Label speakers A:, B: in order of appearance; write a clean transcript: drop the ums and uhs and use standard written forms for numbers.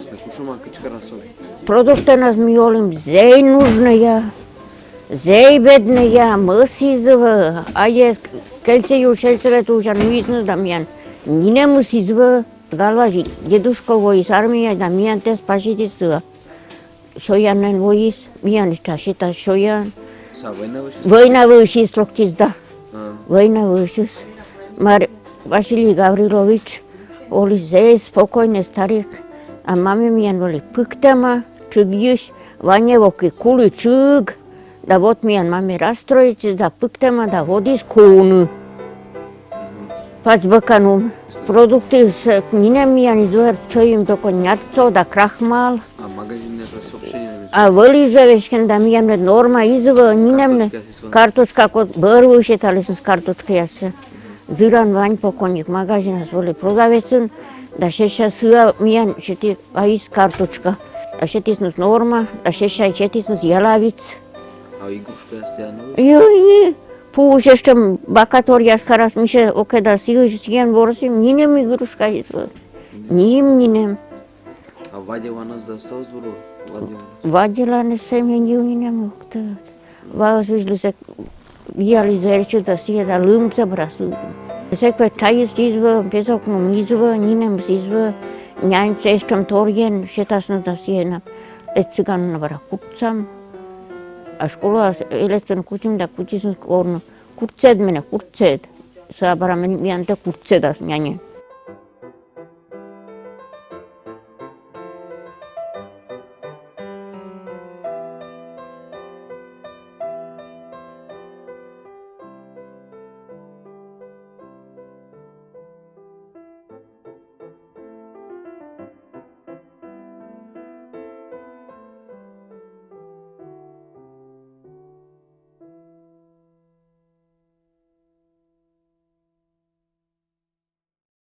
A: нас на кушума кычкырасой.
B: Продукты нас миолим зей нужные, зей бедные, мы сизывы, а есть кельте юшельцевет уже мизну дамьян. Нине мы сизывы, галажи, дедушка воис, армия дамьян тес пажитисыва. Шоянен воис, миян чашита шоян.
A: Са война вышла?
B: Война вышла строктизда. Война вышла. Мар Василий Гаврилович, oli зей спокойный старик. А маме миян воли пыктама, чыгюш, ваневоки кулы чыг. Да вот миян маме расстроится, да пыктама, да водис куны. Пацбаканум. Продукты с нинем миян извер, что им только нярцо, да крахмал.
A: А магазин не за сообщение?
B: А вылежавешкен да миян норма изва, нинем карточка, кот бървы считали с карточкой ясы. Зыран вань покойник магазин воли продавецын. Да шеша сыа миян шети аис карточка. Да шетиснус норма, да шеша шетиснус ялавиц.
A: А игрушка ястяну?
B: Йой, пушештем бакатория скарас мише океда сиген борсим, нинем игрушка изва. Нинем.
A: А Вадева нас досталось было?
B: Вадила не семен нинем октад. Ваз ужлисек яли зерчу да сиеда лымца брасу. Секве чайс изва, безокном изва, нинем изва, нянца ещем торген, шетасно да сиена. Лециган навара курцам. А школа елецен кучим да кучисн корну. Курцед мене, курцед. Сабара миянте курцедас няне.